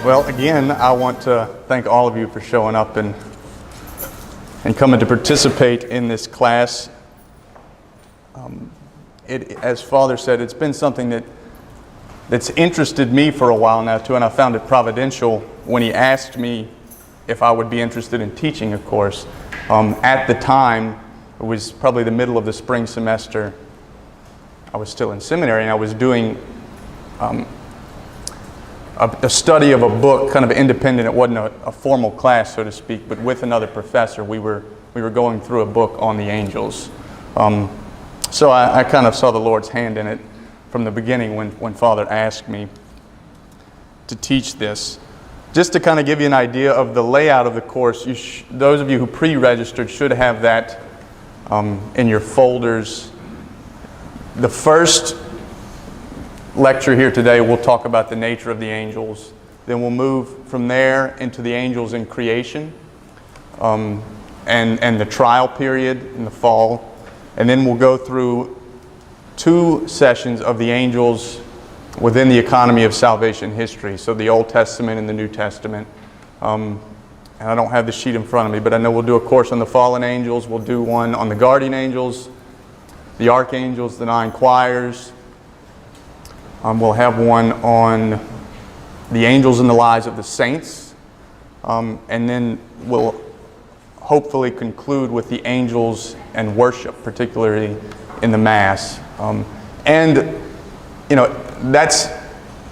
Well, again, I want to thank all of you for showing up and coming to participate in this class. As Father said, it's been something that's interested me for a while now too, and I found it providential when he asked me if I would be interested in teaching a course. At the time, it was probably the middle of the spring semester. I was still in seminary, and I was doing a study of a book, kind of independent. It wasn't a formal class, so to speak, but with another professor, we were going through a book on the angels. So I kind of saw the Lord's hand in it from the beginning when Father asked me to teach this. Just to kind of give you an idea of the layout of the course, those of you who pre-registered should have that in your folders. The first lecture here today, we'll talk about the nature of the angels. Then we'll move from there into the angels in creation and the trial period in the fall. And then we'll go through 2 sessions of the angels within the economy of salvation history. So the Old Testament and the New Testament. And I don't have the sheet in front of me, but I know we'll do a course on the fallen angels. We'll do one on the guardian angels, the archangels, the 9 choirs. We'll have one on the angels in the lives of the saints. And then we'll hopefully conclude with the angels and worship, particularly in the Mass. And, you know, that's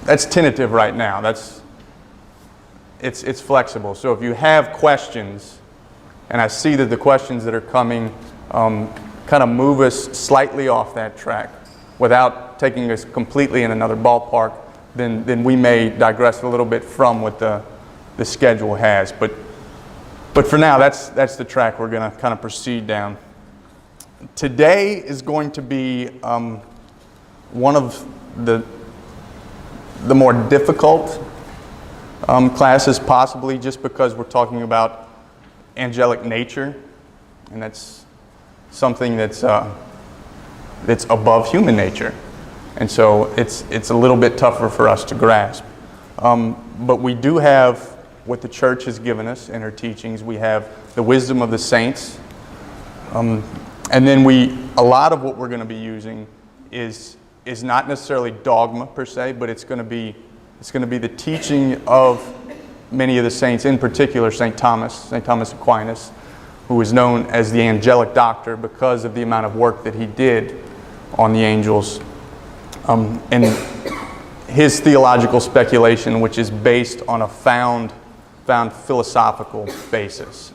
tentative right now. It's flexible. So if you have questions, and I see that the questions that are coming kind of move us slightly off that track without taking us completely in another ballpark, then we may digress a little bit from what the schedule has. But for now, that's the track we're going to kind of proceed down. Today is going to be one of the more difficult classes, possibly just because we're talking about angelic nature, and that's something that's above human nature, and so it's a little bit tougher for us to grasp. But we do have what the Church has given us in her teachings. We have the wisdom of the saints, and then a lot of what we're going to be using is not necessarily dogma per se, but it's going to be the teaching of many of the saints, in particular St. Thomas Aquinas, who is known as the angelic doctor because of the amount of work that he did on the angels, and his theological speculation, which is based on a found philosophical basis.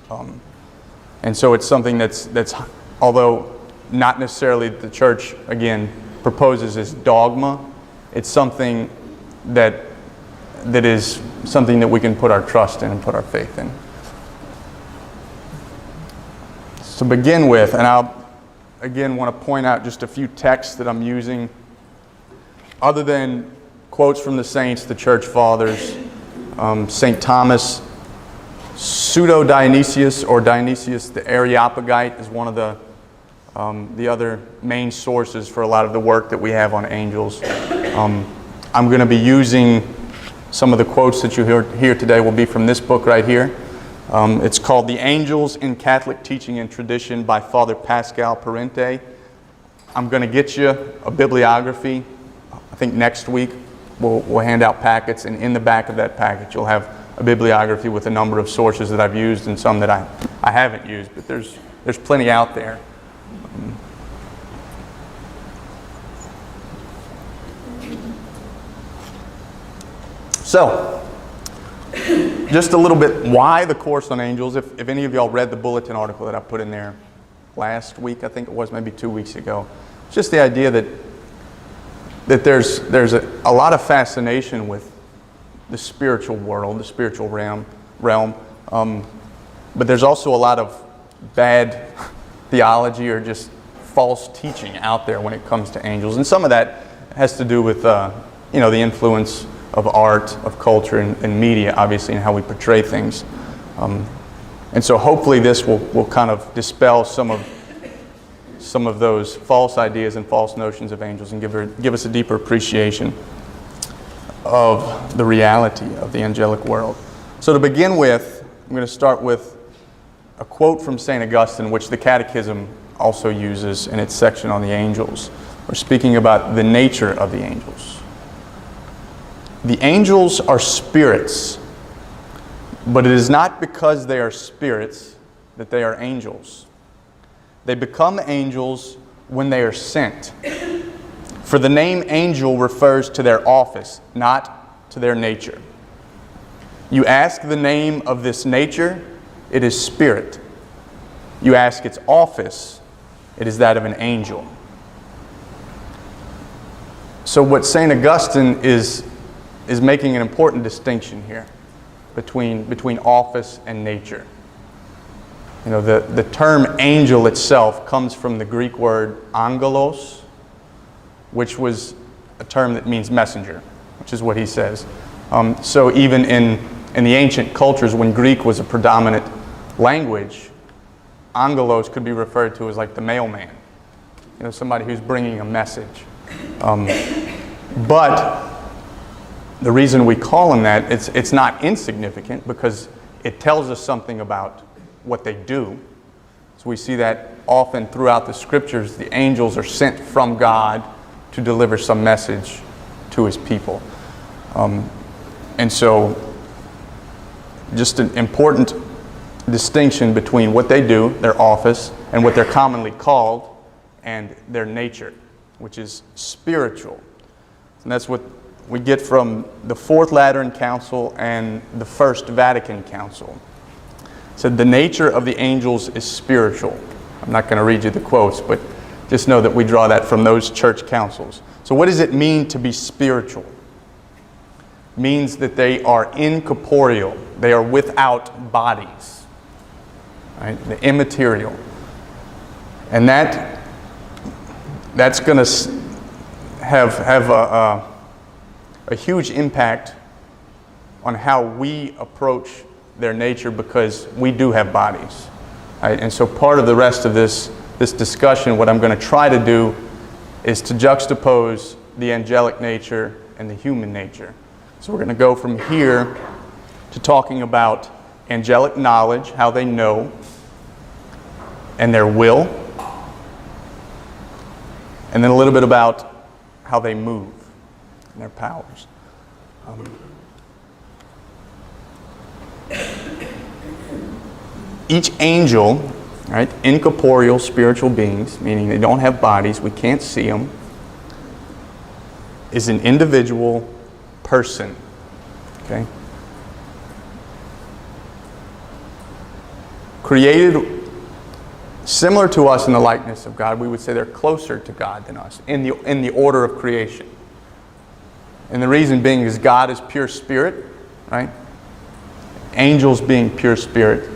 And so it's something that's although not necessarily the Church, again, proposes as dogma, it's something that is something that we can put our trust in and put our faith in. To begin with, and I'll again want to point out just a few texts that I'm using, other than quotes from the saints, the Church Fathers, St. Thomas, Pseudo-Dionysius or Dionysius the Areopagite is one of the other main sources for a lot of the work that we have on angels. I'm going to be using some of the quotes that you hear today will be from this book right here. It's called The Angels in Catholic Teaching and Tradition by Father Pascal Parente. I'm going to get you a bibliography. I think next week we'll hand out packets, and in the back of that packet you'll have a bibliography with a number of sources that I've used and some that I haven't used, but there's plenty out there. So, just a little bit why the course on angels. If any of y'all read the bulletin article that I put in there last week, I think it was, maybe 2 weeks ago, it's just the idea that there's a lot of fascination with the spiritual world, the spiritual realm, but there's also a lot of bad theology or just false teaching out there when it comes to angels, and some of that has to do with the influence of art, of culture, and media, obviously, and how we portray things. And so hopefully this will kind of dispel some of those false ideas and false notions of angels and give us a deeper appreciation. of the reality of the angelic world. So to begin with, I'm going to start with a quote from St. Augustine, which the Catechism also uses in its section on the angels. We're speaking about the nature of the angels. The angels are spirits, but it is not because they are spirits that they are angels. They become angels when they are sent. For the name angel refers to their office, not to their nature. You ask the name of this nature, it is spirit. You ask its office, it is that of an angel. So what St. Augustine is making an important distinction here between office and nature. You know, the term angel itself comes from the Greek word angelos, which was a term that means messenger, which is what he says. So even in the ancient cultures, when Greek was a predominant language, angelos could be referred to as like the mailman, you know, somebody who's bringing a message. But the reason we call them that, it's not insignificant because it tells us something about what they do. So we see that often throughout the scriptures, the angels are sent from God to deliver some message to his people. And so just an important distinction between what they do, their office, and what they're commonly called, and their nature, which is spiritual. And that's what we get from the Fourth Lateran Council and the First Vatican Council. It said the nature of the angels is spiritual. I'm not going to read you the quotes, but just know that we draw that from those church councils. So what does it mean to be spiritual? It means that they are incorporeal. They are without bodies. Right? The immaterial. And that's going to have a huge impact on how we approach their nature because we do have bodies. Right? And so part of the rest of this discussion, what I'm going to try to do is to juxtapose the angelic nature and the human nature. So we're going to go from here to talking about angelic knowledge, how they know, and their will, and then a little bit about how they move and their powers. Each angel, right, incorporeal spiritual beings, meaning they don't have bodies, we can't see them, is an individual person. Okay? Created similar to us in the likeness of God. We would say they're closer to God than us in the order of creation. And the reason being is God is pure spirit, right? Angels being pure spirit,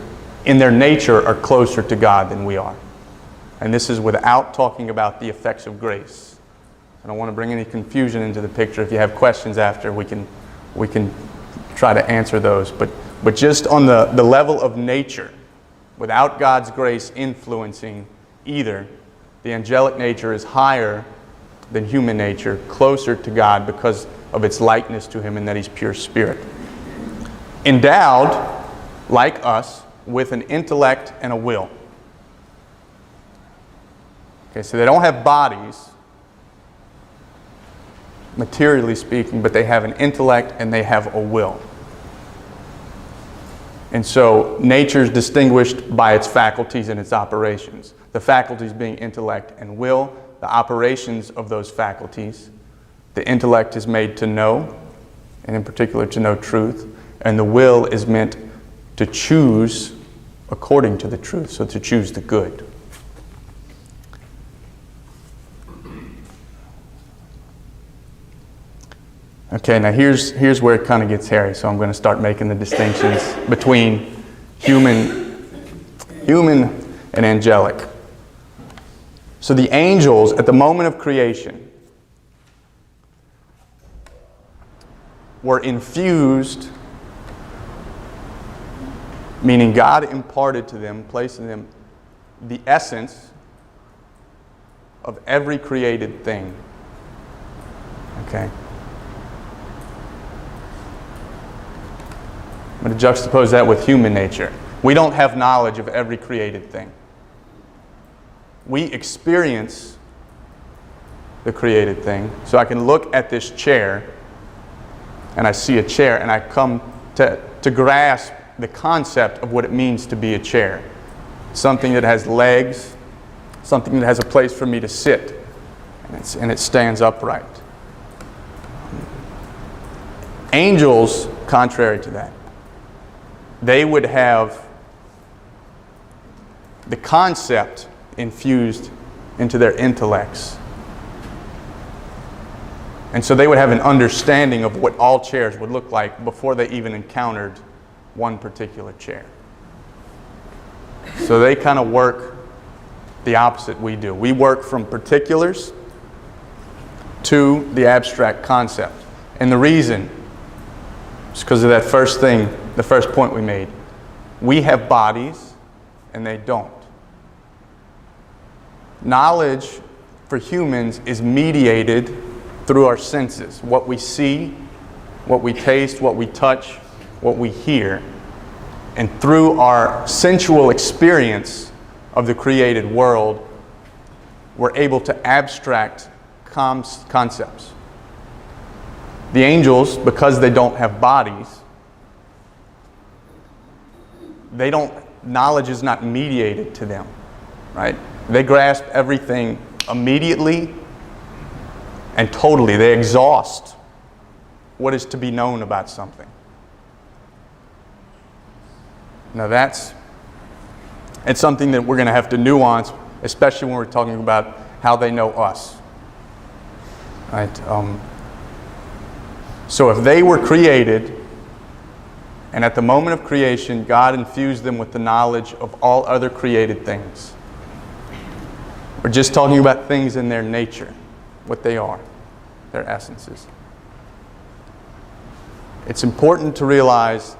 in their nature are closer to God than we are. And this is without talking about the effects of grace. I don't want to bring any confusion into the picture. If you have questions after, we can try to answer those. But just on the level of nature, without God's grace influencing either, the angelic nature is higher than human nature, closer to God because of its likeness to him and that he's pure spirit. Endowed, like us, with an intellect and a will. Okay, so they don't have bodies, materially speaking, but they have an intellect and they have a will. And so nature is distinguished by its faculties and its operations. The faculties being intellect and will, the operations of those faculties. The intellect is made to know, and in particular to know truth, and the will is meant to choose according to the truth, so to choose the good. Okay, now here's where it kind of gets hairy, so I'm going to start making the distinctions between human and angelic. So the angels, at the moment of creation, were infused, meaning God imparted to them, placed in them, the essence of every created thing. Okay? I'm going to juxtapose that with human nature. We don't have knowledge of every created thing. We experience the created thing. So I can look at this chair, and I see a chair, and I come to grasp the concept of what it means to be a chair. Something that has legs, something that has a place for me to sit, and it stands upright. Angels, contrary to that, they would have the concept infused into their intellects. And so they would have an understanding of what all chairs would look like before they even encountered one particular chair. So they kind of work the opposite we do. We work from particulars to the abstract concept. And the reason is because of that first thing, the first point we made. We have bodies and they don't. Knowledge for humans is mediated through our senses. What we see, what we taste, what we touch, what we hear. And through our sensual experience of the created world, we're able to abstract concepts. The angels, because they don't have bodies, knowledge is not mediated to them, right? They grasp everything immediately and totally. They exhaust what is to be known about something. Now it's something that we're going to have to nuance, especially when we're talking about how they know us. Right? So if they were created, and at the moment of creation, God infused them with the knowledge of all other created things. We're just talking about things in their nature, what they are, their essences. It's important to realize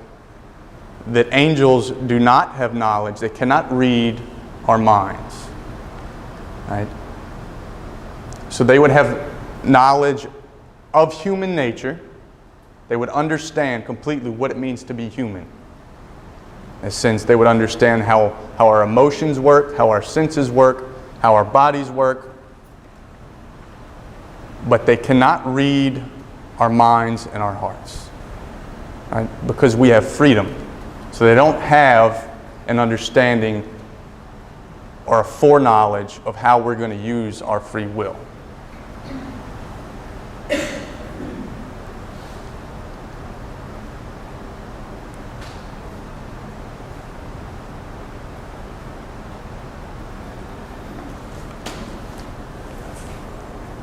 that angels do not have knowledge. They cannot read our minds. Right? So they would have knowledge of human nature. They would understand completely what it means to be human. In a sense, they would understand how our emotions work, how our senses work, how our bodies work. But they cannot read our minds and our hearts. Right? Because we have freedom. So they don't have an understanding or a foreknowledge of how we're going to use our free will.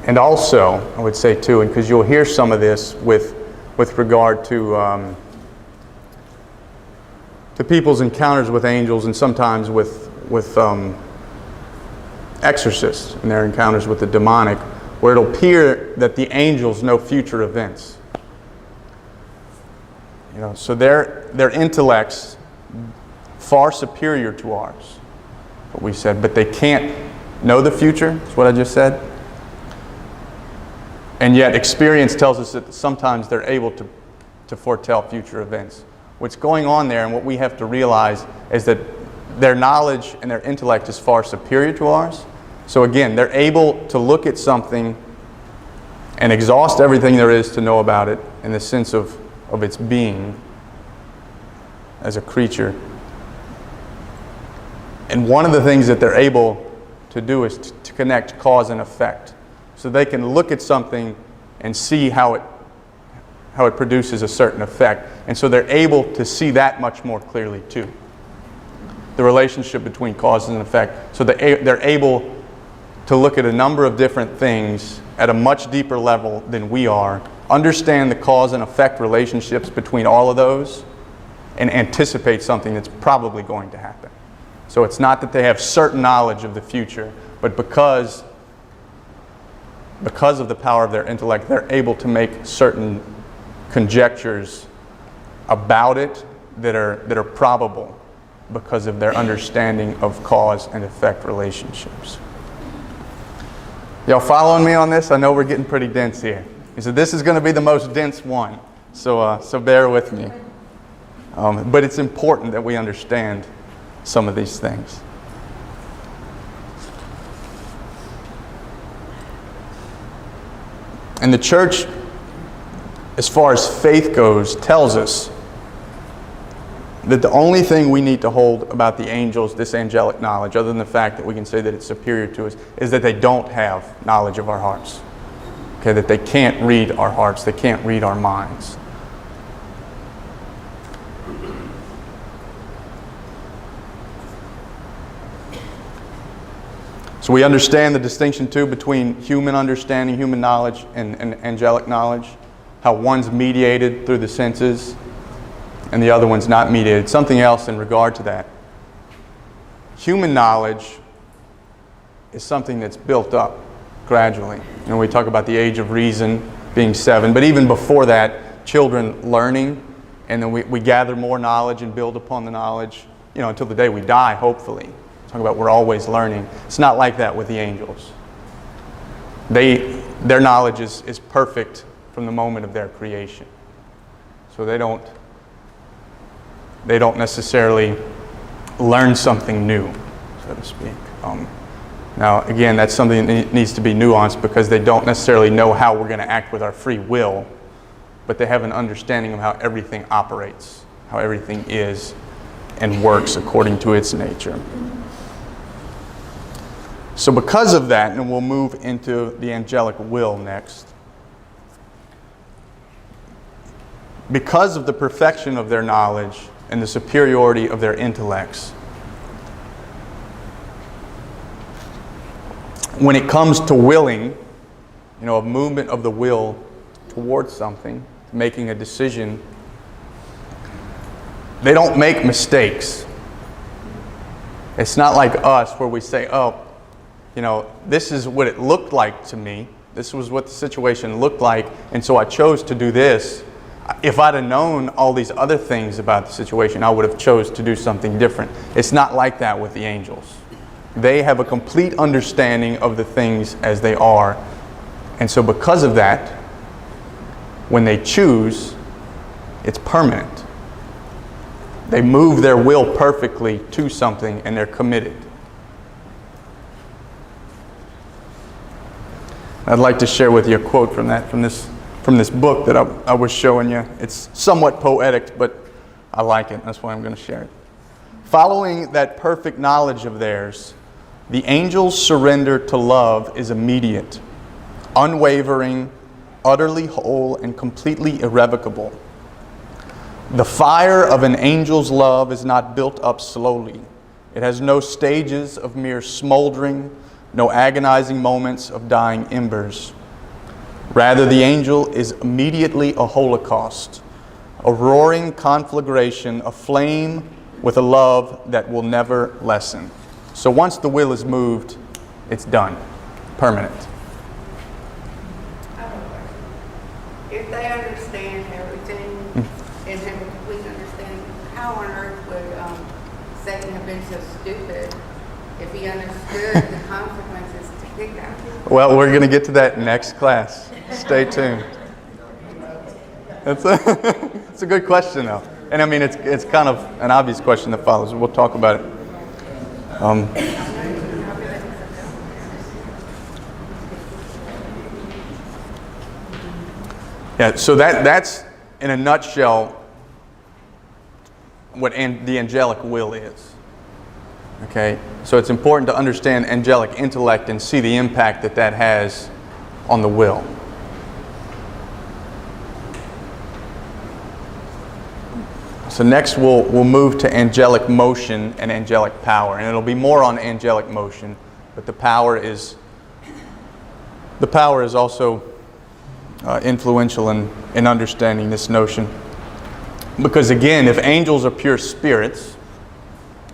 And also, I would say too, and because you'll hear some of this with regard to people's encounters with angels, and sometimes with exorcists and their encounters with the demonic, where it'll appear that the angels know future events. You know, so their intellects far superior to ours, what we said, but they can't know the future. That's what I just said. And yet experience tells us that sometimes they're able to foretell future events. What's going on there, and what we have to realize, is that their knowledge and their intellect is far superior to ours. So again, they're able to look at something and exhaust everything there is to know about it in the sense of its being as a creature. And one of the things that they're able to do is to connect cause and effect. So they can look at something and see how it produces a certain effect. And so they're able to see that much more clearly too. The relationship between cause and effect. So they're able to look at a number of different things at a much deeper level than we are, understand the cause and effect relationships between all of those, and anticipate something that's probably going to happen. So it's not that they have certain knowledge of the future, but because of the power of their intellect, they're able to make certain conjectures about it that are probable because of their understanding of cause and effect relationships. Y'all following me on this? I know we're getting pretty dense here. He said this is going to be the most dense one, so bear with me. But it's important that we understand some of these things. And the church, as far as faith goes, tells us that the only thing we need to hold about the angels, this angelic knowledge, other than the fact that we can say that it's superior to us, is that they don't have knowledge of our hearts. Okay, that they can't read our hearts, they can't read our minds. So we understand the distinction too between human understanding, human knowledge, and angelic knowledge. How one's mediated through the senses and the other one's not mediated. Something else in regard to that. Human knowledge is something that's built up gradually. You know, we talk about the age of reason being 7, but even before that, children learning, and then we gather more knowledge and build upon the knowledge, you know, until the day we die, hopefully. Talk about we're always learning. It's not like that with the angels. Their knowledge is perfect from the moment of their creation. So they don't necessarily learn something new, so to speak. Now, again, that's something that needs to be nuanced because they don't necessarily know how we're going to act with our free will, but they have an understanding of how everything operates, how everything is and works according to its nature. So because of that, and we'll move into the angelic will next, because of the perfection of their knowledge and the superiority of their intellects, when it comes to willing, you know, a movement of the will towards something, making a decision, they don't make mistakes. It's not like us where we say, oh, you know, this is what it looked like to me. This was what the situation looked like, and so I chose to do this. If I'd have known all these other things about the situation, I would have chose to do something different. It's not like that with the angels. They have a complete understanding of the things as they are. And so because of that, when they choose, it's permanent. They move their will perfectly to something and they're committed. I'd like to share with you a quote from this book that I was showing you. It's somewhat poetic, but I like it. That's why I'm going to share it. Following that perfect knowledge of theirs, the angels' surrender to love is immediate, unwavering, utterly whole, and completely irrevocable. The fire of an angel's love is not built up slowly. It has no stages of mere smoldering, no agonizing moments of dying embers. Rather, the angel is immediately a holocaust, a roaring conflagration, aflame with a love that will never lessen. So once the will is moved, it's done, permanent. I have a question. If they understand everything and have a complete understanding, how on earth would Satan have been so stupid if he understood the consequences to pick that? Well, we're going to get to that next class. Stay tuned. It's a good question, though. And I mean, it's kind of an obvious question that follows. We'll talk about it. Yeah, so that's in a nutshell what the angelic will is. Okay, so it's important to understand angelic intellect and see the impact that has on the will. So next we'll move to angelic motion and angelic power, and it'll be more on angelic motion, but the power is also influential in understanding this notion. Because again, if angels are pure spirits,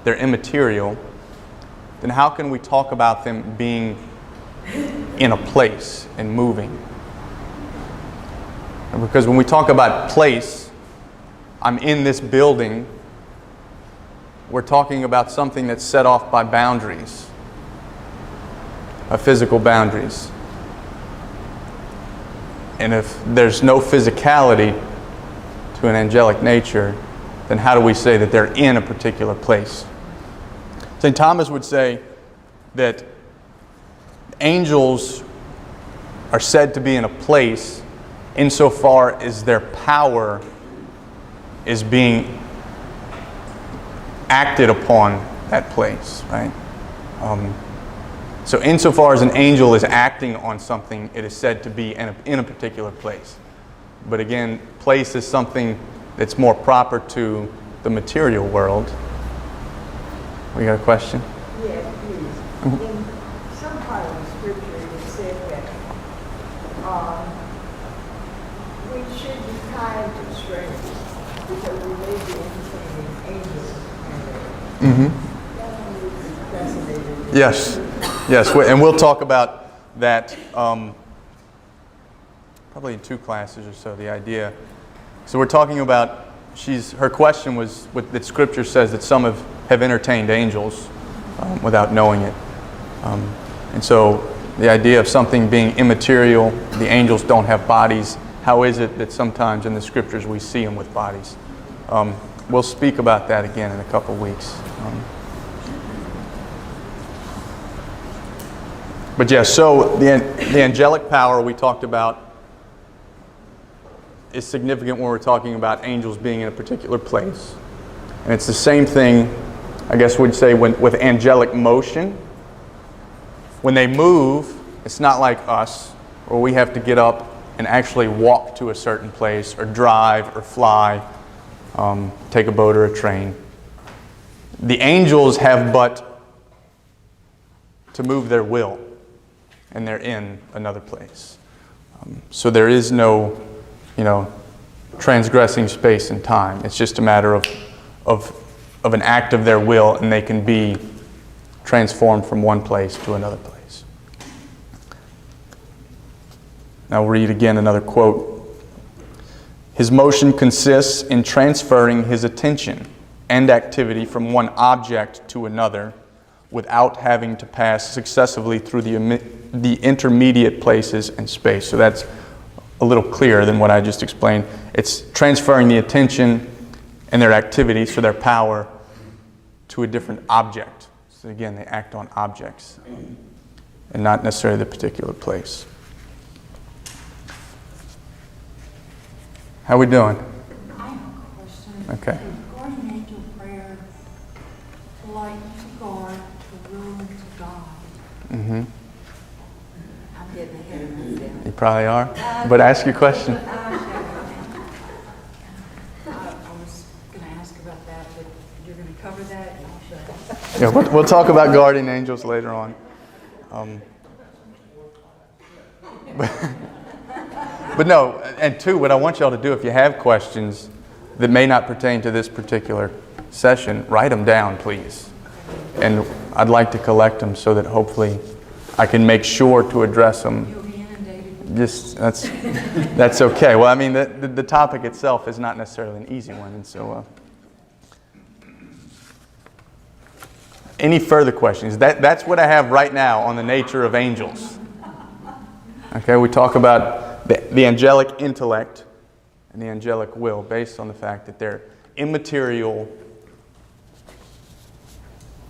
they're immaterial, then how can we talk about them being in a place and moving? Because when we talk about place, I'm in this building, we're talking about something that's set off by boundaries, physical boundaries. And if there's no physicality to an angelic nature, then how do we say that they're in a particular place? St. Thomas would say that angels are said to be in a place insofar as their power is being acted upon that place, right? So insofar as an angel is acting on something, it is said to be in a particular place. But again, place is something that's more proper to the material world. We got a question? Yes, please. In some part of the scripture, it said that we should be kind to strangers because we may be entertaining angels. Mm-hmm. That one was fascinating. Yes, yes, and we'll talk about that probably in 2 classes or so, the idea. So we're talking about, her question was that Scripture says that some have entertained angels without knowing it. And so the idea of something being immaterial, the angels don't have bodies, how is it that sometimes in the Scriptures we see them with bodies? We'll speak about that again in a couple weeks. But yes, so the angelic power we talked about is significant when we're talking about angels being in a particular place. And it's the same thing, I guess we'd say, with angelic motion. When they move, it's not like us, where we have to get up and actually walk to a certain place, or drive, or fly, take a boat or a train. The angels have but to move their will, and they're in another place. So there is no, transgressing space and time. It's just a matter of an act of their will, and they can be transformed from one place to another place. Now we'll read again another quote. His motion consists in transferring his attention and activity from one object to another without having to pass successively through the intermediate places in space. So that's a little clearer than what I just explained. It's transferring the attention and their activity, so their power, to a different object. So again, they act on objects and not necessarily the particular place. How we doing? I have a question. Okay. Guardian angel prayer, like to guard the will to God. Mm-hmm. I'm getting ahead of myself. You probably are. But ask your question. I was going to ask about that, but you're going to cover that? Yeah, we'll talk about guardian angels later on. But no, and 2, what I want y'all to do, if you have questions that may not pertain to this particular session, write them down, please. And I'd like to collect them so that hopefully I can make sure to address them. You'll be inundated. Just that's okay. Well, I mean, the topic itself is not necessarily an easy one, and so. Any further questions? That's what I have right now on the nature of angels. Okay, we talk about the angelic intellect and the angelic will based on the fact that they're immaterial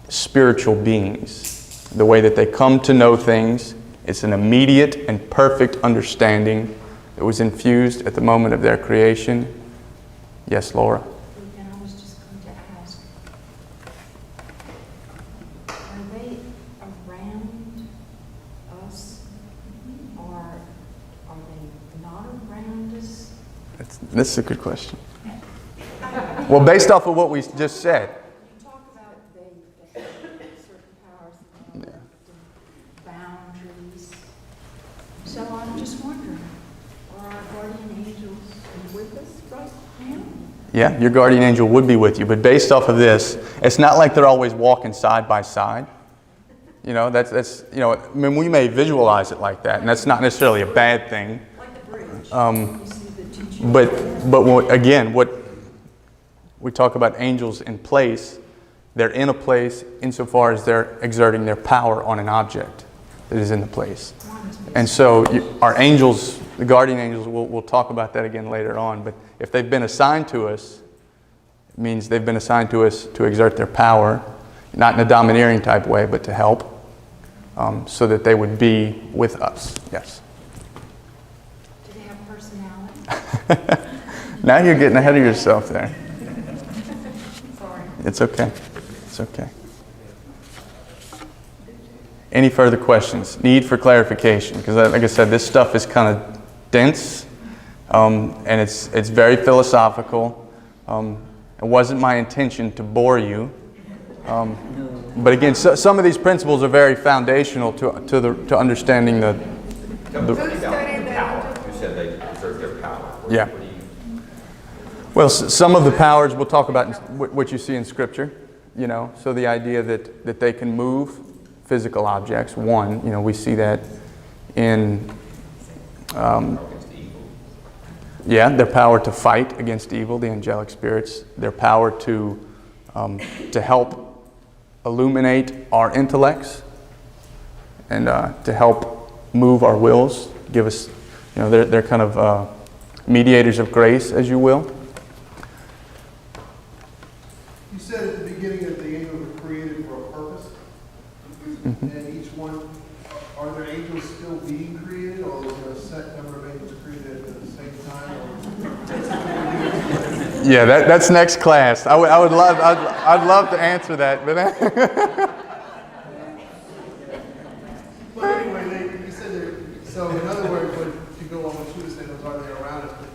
spiritual beings. The way that they come to know things, it's an immediate and perfect understanding that was infused at the moment of their creation. Yes, Laura? And I was just going to ask, are they around us, or are they not around us? This is a good question. Well, based off of what we just said. You talk about they have certain powers and boundaries. So I'm just wondering, are our guardian angels with us right now? Yeah, your guardian angel would be with you, but based off of this, it's not like they're always walking side by side. That's I mean, we may visualize it like that, and that's not necessarily a bad thing. Like the bridge. You see the teacher. But again, what we talk about angels in place, they're in a place insofar as they're exerting their power on an object that is in the place. And so our angels, the guardian angels, we'll talk about that again later on, but if they've been assigned to us, It means they've been assigned to us to exert their power, not in a domineering type way, but to help, so that they would be with us. Yes. Do they have personality? Now you're getting ahead of yourself there. Sorry. It's okay. It's okay. Any further questions? Need for clarification? Because, like I said, this stuff is kind of dense, and it's very philosophical. It wasn't my intention to bore you, but again, some of these principles are very foundational to understanding the. Who studied that? You said they exert their power. Yeah. What do you- Well, some of the powers we'll talk about in what you see in Scripture. So the idea that they can move physical objects. One, we see that in. Against evil. Yeah, their power to fight against evil, the angelic spirits, their power to help illuminate our intellects and to help move our wills, give us, they're kind of mediators of grace, as you will. You said at the beginning that the angels were created for a purpose, and each one, are there angels still being created, or is there a set number of angels created at the same time? Yeah, that's next class. I'd love to answer that, but But anyway, you said so in other words, to go on what you were saying, are they around us, but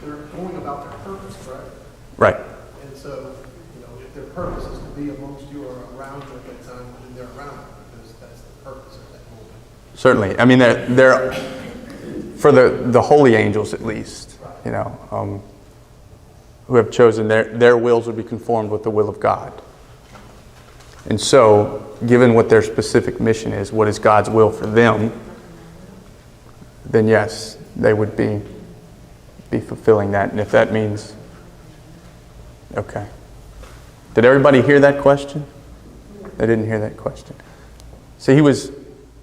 they're going about their purpose, correct? right. And so, if their purpose is to be amongst you or around you at that time, then they're around you, because that's the purpose of that moment. Certainly. I mean, they're for the holy angels at least, who have chosen their wills would be conformed with the will of God. And so, given what their specific mission is, what is God's will for them, then yes, they would be fulfilling that. And if that means, okay. Did everybody hear that question? They didn't hear that question. So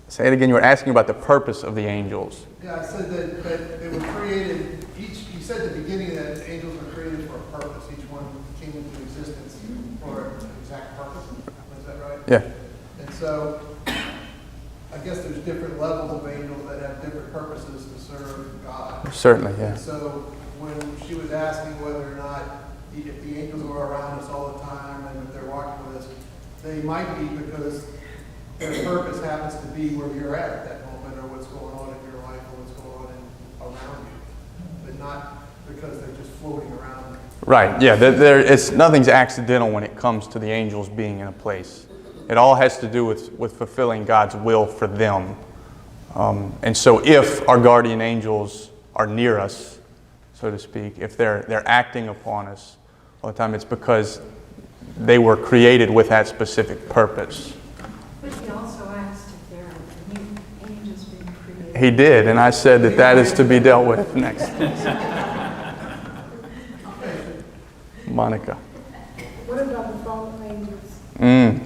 say it again, you were asking about the purpose of the angels. Yeah, I said that they were created, you said at the beginning that angels were created for a purpose. Each one came into existence for an exact purpose. Is that right? Yeah. And so, I guess there's different levels of angels that have different purposes to serve God. Certainly, yeah. And so, when she was asking whether or not, if the angels were around us all the time and if they're walking with us, they might be because their purpose happens to be where you're at that moment, or what's going on in your life, or what's going on around you, but not because they're just floating around. Right, yeah. Nothing's accidental when it comes to the angels being in a place. It all has to do with fulfilling God's will for them. And so if our guardian angels are near us, so to speak, if they're acting upon us all the time, it's because they were created with that specific purpose. But he also asked if there are new angels being created. He did, and I said that is to be dealt with next. Monica. What about the fallen angels?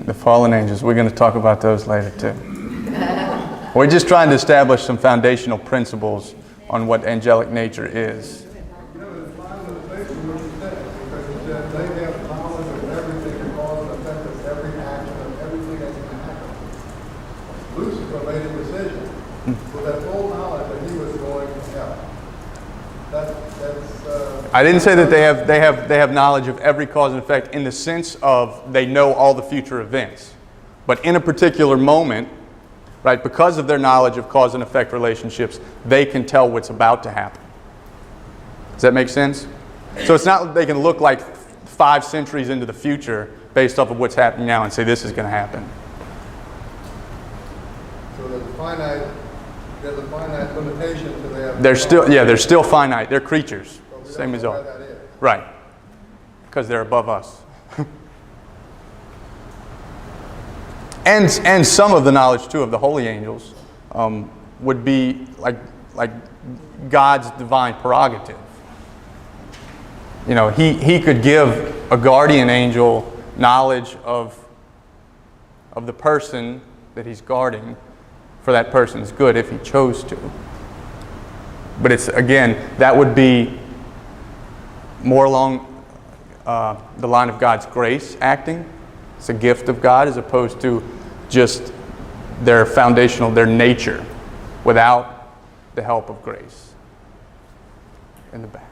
The fallen angels. We're going to talk about those later too. We're just trying to establish some foundational principles on what angelic nature is. You know, it's fine with the faith of what you said, because it said they have knowledge of everything and cause and effect of every action of everything that's going to happen. Lucifer made a decision with that full knowledge that he was going to hell. I didn't say that they have knowledge of every cause and effect in the sense of they know all the future events. But in a particular moment, right, because of their knowledge of cause and effect relationships, they can tell what's about to happen. Does that make sense? So it's not that they can look like 5 centuries into the future based off of what's happening now and say this is going to happen. So there's a finite limitation to their. They're still finite. They're creatures, same as all. Where that is. Right, because they're above us. And some of the knowledge too of the holy angels would be like God's divine prerogative. He could give a guardian angel knowledge of the person that he's guarding for that person's good if he chose to. But it's, again, that would be more along the line of God's grace acting. It's a gift of God as opposed to just their foundational, their nature, without the help of grace. In the back.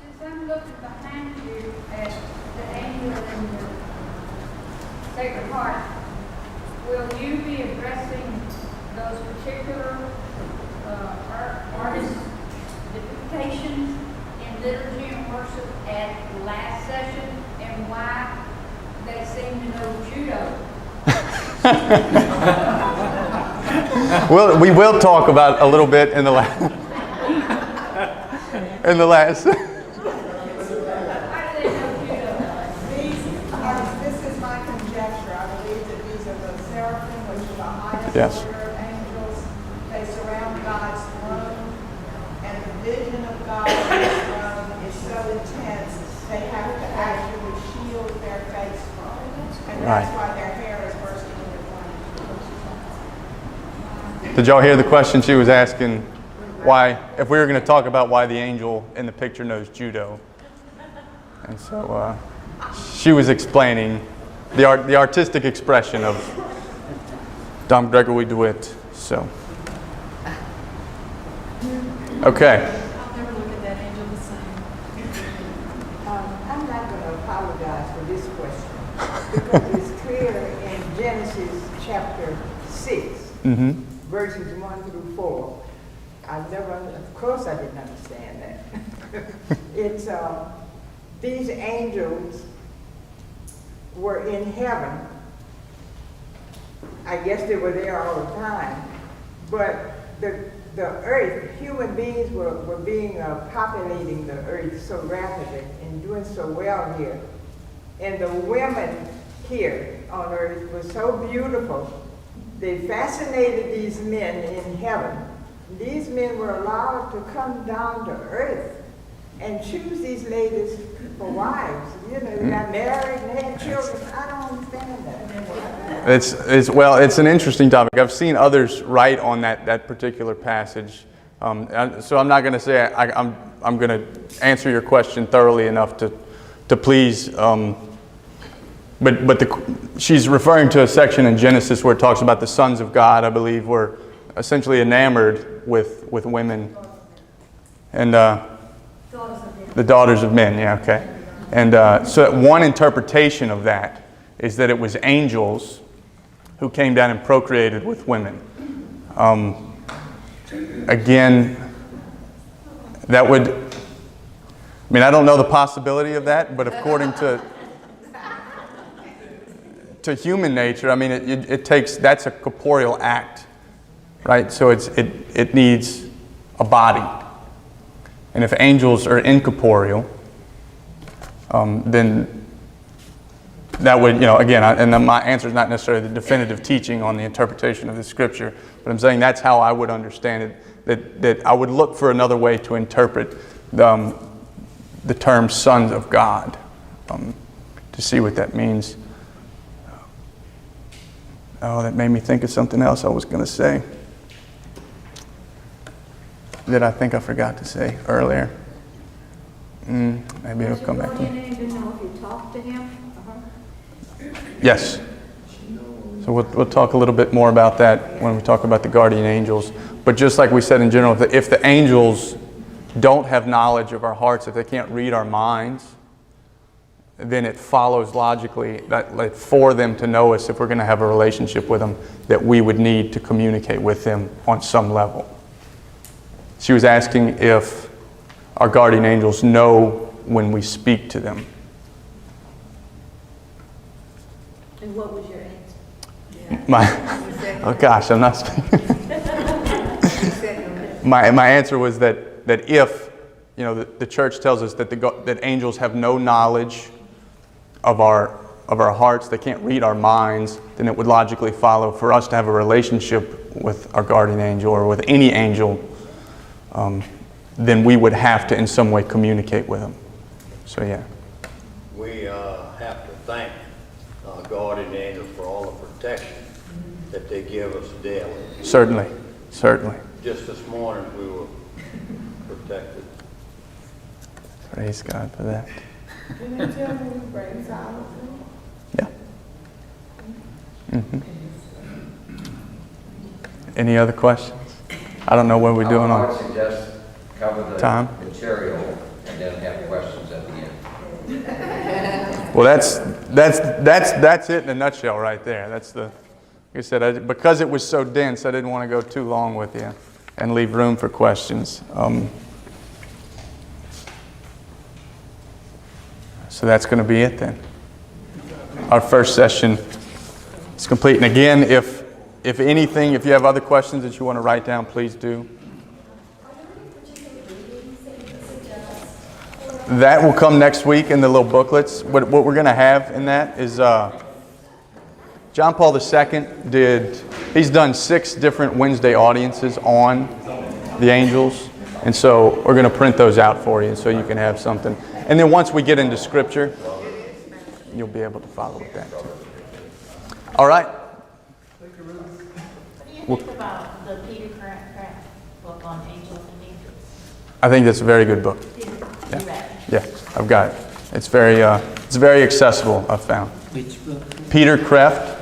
Since I'm looking behind you at the angel in the Sacred Heart, will you be addressing those particular artist depictions in liturgy and worship at the last session, and why they seem to know judo? Well, we will talk about a little bit in the last. In the last. Why do they know judo? This is my conjecture. I believe that these are the seraphim, which are the highest Yes. order of angels. They surround God's throne, and the vision of God on His throne is so intense, they have to actually shield their face from it. And Right. that's why their hair is bursting into flames. Did y'all hear the question she was asking? Why, if we were going to talk about why the angel in the picture knows judo. And so she was explaining the artistic expression of Dom Gregory DeWitt. So, okay. I'll never look at that angel the same. I'm not going to apologize for this question because it's clear in Genesis chapter 6, Mm-hmm. verses 1 through 4. Of course I didn't understand that. It's, these angels were in heaven. I guess they were there all the time. But the earth, human beings were being populating the earth so rapidly and doing so well here. And the women here on earth were so beautiful. They fascinated these men in heaven. These men were allowed to come down to earth and choose these ladies for wives. You know, they got married and had children. I don't understand that. It's an interesting topic. I've seen others write on that particular passage. So I'm not going to say I'm going to answer your question thoroughly enough to please. But she's referring to a section in Genesis where it talks about the sons of God, I believe, were essentially enamored with women. And the daughters of men, yeah, okay. And so one interpretation of that is that it was angels who came down and procreated with women. Again, that would, I mean, I don't know the possibility of that, but according to human nature, I mean, it takes, that's a corporeal act, right? So it needs a body. And if angels are incorporeal, then that would, again, and then my answer is not necessarily the definitive teaching on the interpretation of the scripture, but I'm saying that's how I would understand it, that I would look for another way to interpret the term sons of God, to see what that means. Oh, that made me think of something else I was going to say that I think I forgot to say earlier. Maybe it'll come back to me. Does your guardian angel know if you talk to him? Yes. So we'll talk a little bit more about that when we talk about the guardian angels. But just like we said in general, if the angels don't have knowledge of our hearts, if they can't read our minds, then it follows logically that for them to know us, if we're going to have a relationship with them, that we would need to communicate with them on some level. She was asking if our guardian angels know when we speak to them. And what was your answer? Oh gosh, I'm not speaking. My answer was that if, the church tells us that angels have no knowledge of our hearts, they can't read our minds, then it would logically follow for us to have a relationship with our guardian angel or with any angel, then we would have to in some way communicate with them. So yeah. We have to thank guardian angels for all the protection that they give us daily. Certainly. Just this morning we were protected. Praise God for that. Can you tell me who brings out? Yeah. Mhm. Any other questions? I don't know what we're doing I would on suggest cover the time. material and then have questions at the end. Well, that's it in a nutshell right there. That's the, like I said, because it was so dense, I didn't want to go too long with you and leave room for questions. So that's going to be it then. Our first session is complete. And again, if anything, if you have other questions that you want to write down, please do. That will come next week in the little booklets. What we're going to have in that is John Paul II he's done 6 different Wednesday audiences on the angels. And so we're going to print those out for you so you can have something. And then once we get into Scripture, you'll be able to follow with that too. All right. What do you think about the Peter Craft book on angels and demons? I think that's a very good book. You read it? Yeah, I've got it. It's very accessible, I've found. Which book? Peter Kraft,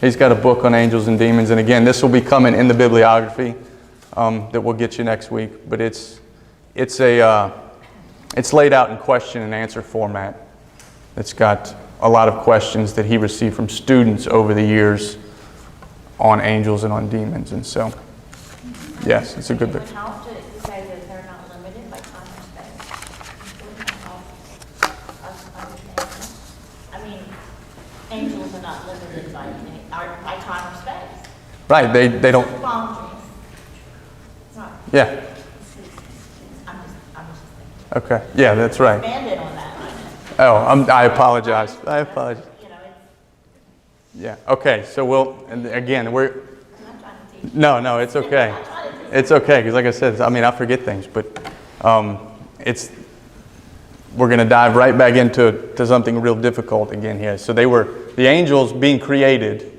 he's got a book on angels and demons. And again, this will be coming in the bibliography that we'll get you next week. But it's laid out in question and answer format. It's got a lot of questions that he received from students over the years on angels and on demons. And so, yes, it's a good book. Would it help to say that they're not limited by time or space? Would it help us understand that? I mean, angels are not limited by time or space. Right, they don't. Boundaries. It's not. Yeah, I'm just thinking. okay. Yeah, that's right. Expanded on that. Oh, I apologize. I apologize. You know, it's. Yeah, okay, so and again, I'm not trying to teach. no, it's okay. It's okay, because like I said, I forget things, but we're going to dive right back into something real difficult again here. So the angels being created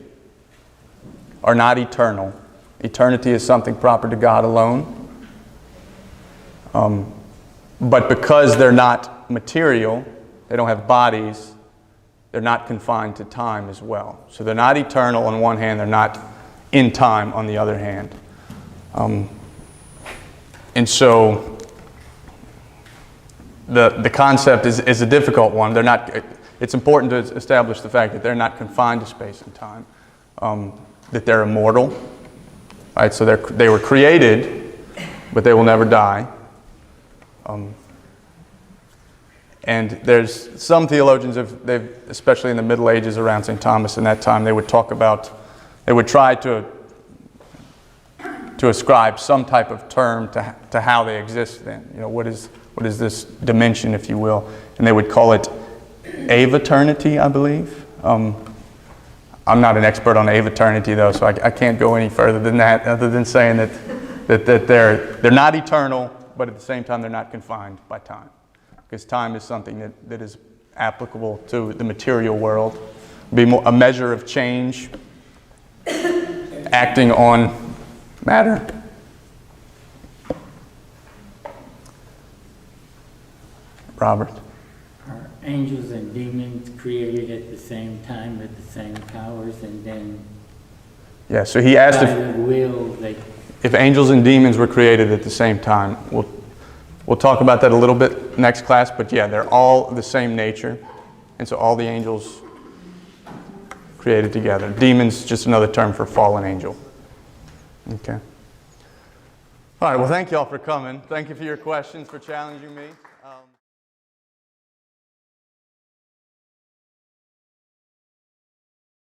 are not eternal. Eternity is something proper to God alone. But because they're not material, they don't have bodies, they're not confined to time as well. So they're not eternal on one hand, they're not in time on the other hand. And so the concept is a difficult one. It's important to establish the fact that they're not confined to space and time, that they're immortal. Right? So they were created, but they will never die. And there's some theologians, especially in the Middle Ages around St. Thomas in that time, they would try to ascribe some type of term to how they exist then. You know, what is this dimension, if you will? And they would call it aveternity, I believe. I'm not an expert on aveternity though, so I can't go any further than that, other than saying that they're not eternal, but at the same time they're not confined by time. Because time is something that is applicable to the material world. Be a measure of change, acting on matter. Robert. Are angels and demons created at the same time with the same powers, and then Yeah, so he asked by the will if angels and demons were created at the same time. We'll talk about that a little bit next class, but yeah, they're all the same nature. And so all the angels created together. Demons, just another term for fallen angel. Okay. All right, well, thank you all for coming. Thank you for your questions, for challenging me.